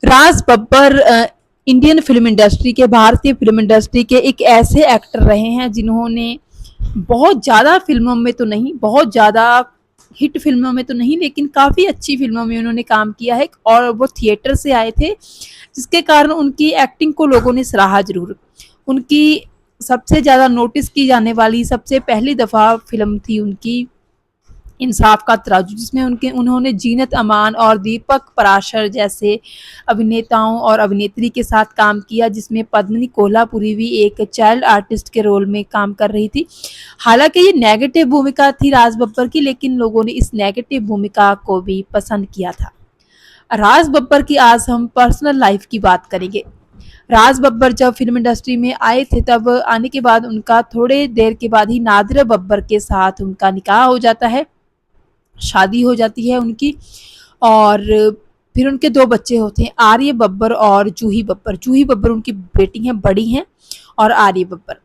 Raj Babbar Indian film industry के, भारतीय film industry के एक ऐसे एक्टर रहे हैं जिन्होंने बहुत ज़्यादा फिल्मों में तो नहीं, बहुत ज़्यादा हिट फिल्मों में तो नहीं, लेकिन काफ़ी अच्छी फिल्मों में उन्होंने काम किया है और वो थिएटर से आए थे, जिसके कारण उनकी एक्टिंग को लोगों ने सराहा ज़रूर। उनकी सबसे ज़्यादा नोटिस की जाने वाली सबसे पहली दफ़ा फिल्म थी उनकी इंसाफ का तराजू, जिसमें उनके उन्होंने जीनत अमान और दीपक पराशर जैसे अभिनेताओं और अभिनेत्री के साथ काम किया, जिसमें पद्मिनी कोल्हापुरी भी एक चाइल्ड आर्टिस्ट के रोल में काम कर रही थी। हालांकि ये नेगेटिव भूमिका थी राज बब्बर की, लेकिन लोगों ने इस नेगेटिव भूमिका को भी पसंद किया था। राज बब्बर की आज हम पर्सनल लाइफ की बात करेंगे। राज बब्बर जब फिल्म इंडस्ट्री में आए थे, तब आने के बाद उनका थोड़े देर के बाद ही नादिरा बब्बर के साथ उनका निकाह हो जाता है, शादी हो जाती है उनकी। और फिर उनके दो बच्चे होते हैं, आर्य बब्बर और जूही बब्बर। जूही बब्बर उनकी बेटी हैं, बड़ी हैं, और आर्य बब्बर।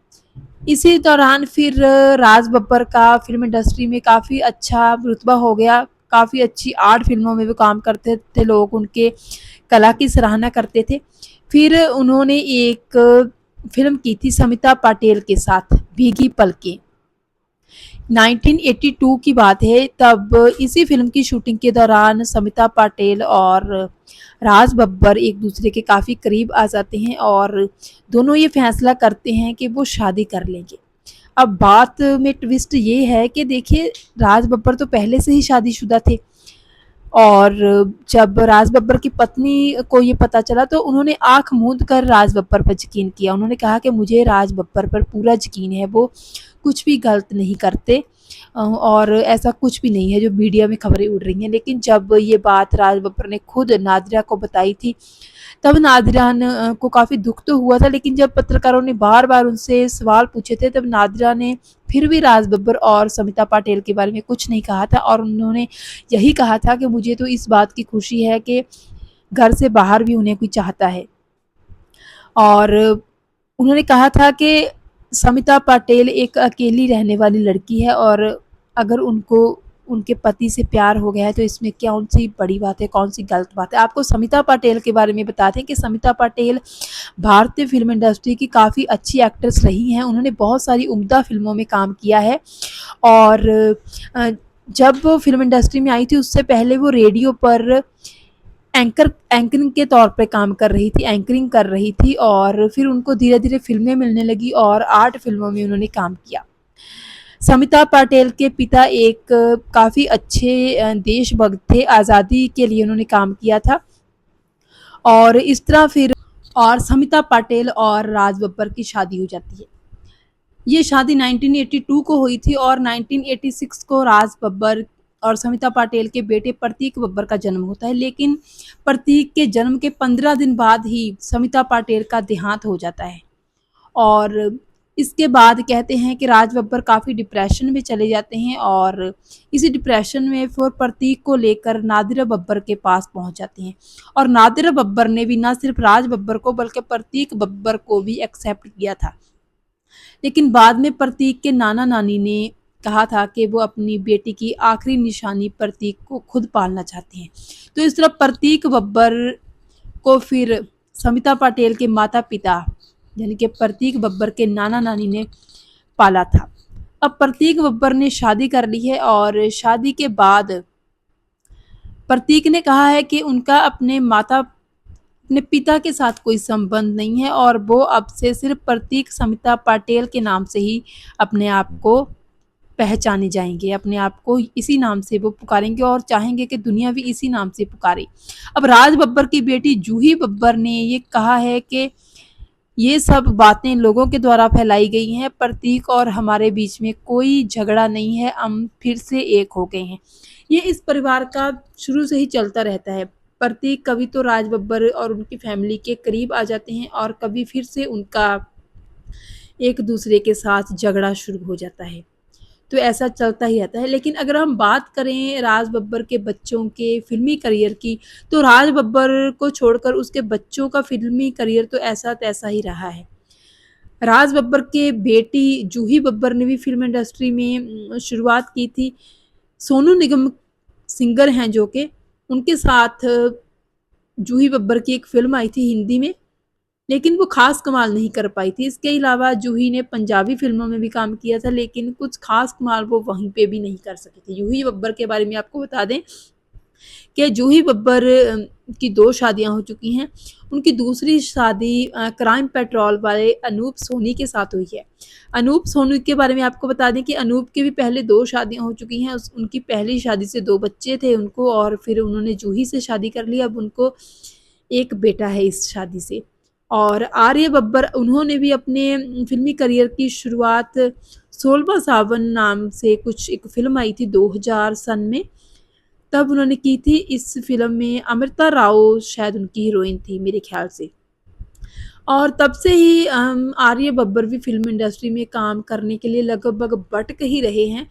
इसी दौरान फिर राज बब्बर का फिल्म इंडस्ट्री में काफ़ी अच्छा रुतबा हो गया, काफ़ी अच्छी आर्ट फिल्मों में भी काम करते थे, लोग उनके कला की सराहना करते थे। फिर उन्होंने एक फिल्म की थी समिता पाटेल के साथ, भीगी पलकें। 1982 की बात है, तब इसी फिल्म की शूटिंग के दौरान समिता पाटेल और राज बब्बर एक दूसरे के काफ़ी करीब आ जाते हैं और दोनों ये फैसला करते हैं कि वो शादी कर लेंगे। अब बात में ट्विस्ट ये है कि देखिए, राज बब्बर तो पहले से ही शादीशुदा थे, और जब राज बब्बर की पत्नी को ये पता चला तो उन्होंने आँख मूंद कर राज बब्बर पर यकीन किया। उन्होंने कहा कि मुझे राज बब्बर पर पूरा यकीन है, वो कुछ भी गलत नहीं करते, और ऐसा कुछ भी नहीं है जो मीडिया में खबरें उड़ रही हैं। लेकिन जब ये बात राज बब्बर ने खुद नादिरा को बताई थी, तब नादिरा को काफ़ी दुख तो हुआ था, लेकिन जब पत्रकारों ने बार बार उनसे सवाल पूछे थे, तब नादिरा ने फिर भी राज बब्बर और समिता पाटेल के बारे में कुछ नहीं कहा था, और उन्होंने यही कहा था कि मुझे तो इस बात की खुशी है कि घर से बाहर भी उन्हें कोई चाहता है। और उन्होंने कहा था कि समिता पाटेल एक अकेली रहने वाली लड़की है, और अगर उनको उनके पति से प्यार हो गया है तो इसमें कौन सी बड़ी बात है, कौन सी गलत बात है। आपको समिता पाटेल के बारे में बताते हैं कि समिता पाटेल भारतीय फिल्म इंडस्ट्री की काफ़ी अच्छी एक्ट्रेस रही हैं। उन्होंने बहुत सारी उम्दा फिल्मों में काम किया है, और जब वो फिल्म इंडस्ट्री में आई थी उससे पहले वो रेडियो पर एंकरिंग के तौर पे काम कर रही थी, एंकरिंग कर रही थी, और फिर उनको धीरे धीरे फिल्में मिलने लगी और आर्ट फिल्मों में उन्होंने काम किया। समिता पाटेल के पिता एक काफ़ी अच्छे देशभक्त थे, आज़ादी के लिए उन्होंने काम किया था, और इस तरह फिर और समिता पाटेल और राज बब्बर की शादी हो जाती है। ये शादी 1982 को हुई थी, और 1986 को राज बब्बर और समिता पाटेल के बेटे प्रतीक बब्बर का जन्म होता है। लेकिन प्रतीक के जन्म के 15 दिन बाद ही समिता पाटेल का देहांत हो जाता है, और इसके बाद कहते हैं कि राज बब्बर काफ़ी डिप्रेशन में चले जाते हैं, और इसी डिप्रेशन में फिर प्रतीक को लेकर नादिरा बब्बर के पास पहुंच जाते हैं, और नादिरा बब्बर ने भी ना सिर्फ राज बब्बर को बल्कि प्रतीक बब्बर को भी एक्सेप्ट किया था। लेकिन बाद में प्रतीक के नाना नानी ने कहा था कि वो अपनी बेटी की आखिरी निशानी प्रतीक को खुद पालना चाहते हैं। तो इस तरह प्रतीक बब्बर को फिर समिता पाटेल के माता पिता यानी कि प्रतीक बब्बर के नाना नानी ने पाला था। अब प्रतीक बब्बर ने शादी कर ली है, और शादी के बाद प्रतीक ने कहा है कि उनका अपने पिता के साथ कोई संबंध नहीं है, और वो अब से सिर्फ प्रतीक समिता पाटेल के नाम से ही अपने आप को पहचाने जाएंगे, अपने आप को इसी नाम से वो पुकारेंगे और चाहेंगे कि दुनिया भी इसी नाम से पुकारे। अब राज बब्बर की बेटी जूही बब्बर ने ये कहा है कि ये सब बातें लोगों के द्वारा फैलाई गई हैं, प्रतीक और हमारे बीच में कोई झगड़ा नहीं है, हम फिर से एक हो गए हैं। ये इस परिवार का शुरू से ही चलता रहता है। प्रतीक कभी तो राज बब्बर और उनकी फैमिली के करीब आ जाते हैं, और कभी फिर से उनका एक दूसरे के साथ झगड़ा शुरू हो जाता है। तो ऐसा चलता ही रहता है। लेकिन अगर हम बात करें राज बब्बर के बच्चों के फ़िल्मी करियर की, तो राज बब्बर को छोड़कर उसके बच्चों का फ़िल्मी करियर तो ऐसा-तैसा ही रहा है। राज बब्बर के बेटी जूही बब्बर ने भी फ़िल्म इंडस्ट्री में शुरुआत की थी। सोनू निगम सिंगर हैं जो कि उनके साथ जूही बब्बर की एक फ़िल्म आई थी हिंदी में, लेकिन वो ख़ास कमाल नहीं कर पाई थी। इसके अलावा जूही ने पंजाबी फ़िल्मों में भी काम किया था, लेकिन कुछ ख़ास कमाल वो वहीं पे भी नहीं कर सकी थी। जूही बब्बर के बारे में आपको बता दें कि जूही बब्बर की 2 शादियाँ हो चुकी हैं। उनकी दूसरी शादी क्राइम पेट्रोल वाले अनूप सोनी के साथ हुई है। अनूप सोनी के बारे में आपको बता दें कि अनूप की भी पहले 2 शादियाँ हो चुकी हैं। उस उनकी पहली शादी से 2 बच्चे थे उनको और फिर उन्होंने जूही से शादी कर ली। अब उनको 1 बेटा है इस शादी से। और आर्य बब्बर उन्होंने भी अपने फ़िल्मी करियर की शुरुआत 16वाँ सावन नाम से कुछ एक फ़िल्म आई थी 2000 सन में, तब उन्होंने की थी। इस फ़िल्म में अमृता राव शायद उनकी हीरोइन थी मेरे ख़्याल से। और तब से ही आर्य बब्बर भी फ़िल्म इंडस्ट्री में काम करने के लिए लगभग भटक ही रहे हैं।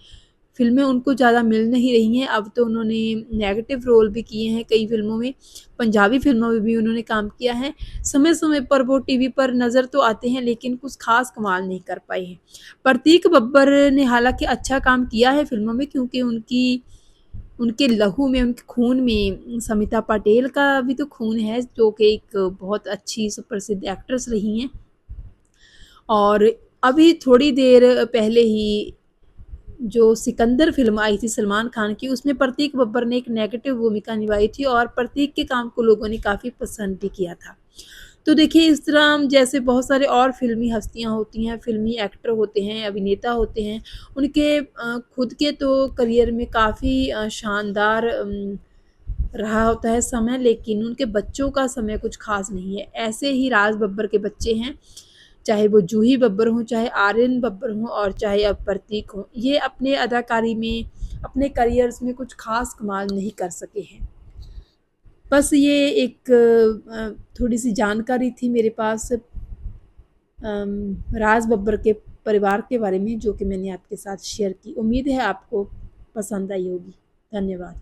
फ़िल्में उनको ज़्यादा मिल नहीं रही हैं। अब तो उन्होंने नेगेटिव रोल भी किए हैं कई फ़िल्मों में, पंजाबी फ़िल्मों में भी उन्होंने काम किया है। समय-समय पर वो टीवी पर नज़र तो आते हैं, लेकिन कुछ ख़ास कमाल नहीं कर पाए हैं। प्रतीक बब्बर ने हालाँकि अच्छा काम किया है फ़िल्मों में, क्योंकि उनकी उनके लहू में, उनके खून में समिता पाटेल का भी तो खून है, जो कि एक बहुत अच्छी सुप्रसिद्ध एक्ट्रेस रही हैं। और अभी थोड़ी देर पहले ही जो सिकंदर फ़िल्म आई थी सलमान खान की, उसमें प्रतीक बब्बर ने एक नेगेटिव भूमिका निभाई थी और प्रतीक के काम को लोगों ने काफ़ी पसंद भी किया था। तो देखिए, इस तरह जैसे बहुत सारे और फ़िल्मी हस्तियाँ होती हैं, फ़िल्मी एक्टर होते हैं, अभिनेता होते हैं, उनके खुद के तो करियर में काफ़ी शानदार रहा होता है समय, लेकिन उनके बच्चों का समय कुछ ख़ास नहीं है। ऐसे ही राज बब्बर के बच्चे हैं, चाहे वो जूही बब्बर हों, चाहे आर्यन बब्बर हों और चाहे अब प्रतीक हों, ये अपने अदाकारी में, अपने करियर्स में कुछ ख़ास कमाल नहीं कर सके हैं। बस ये एक थोड़ी-सी जानकारी थी मेरे पास राज बब्बर के परिवार के बारे में, जो कि मैंने आपके साथ शेयर की। उम्मीद है आपको पसंद आई होगी। धन्यवाद।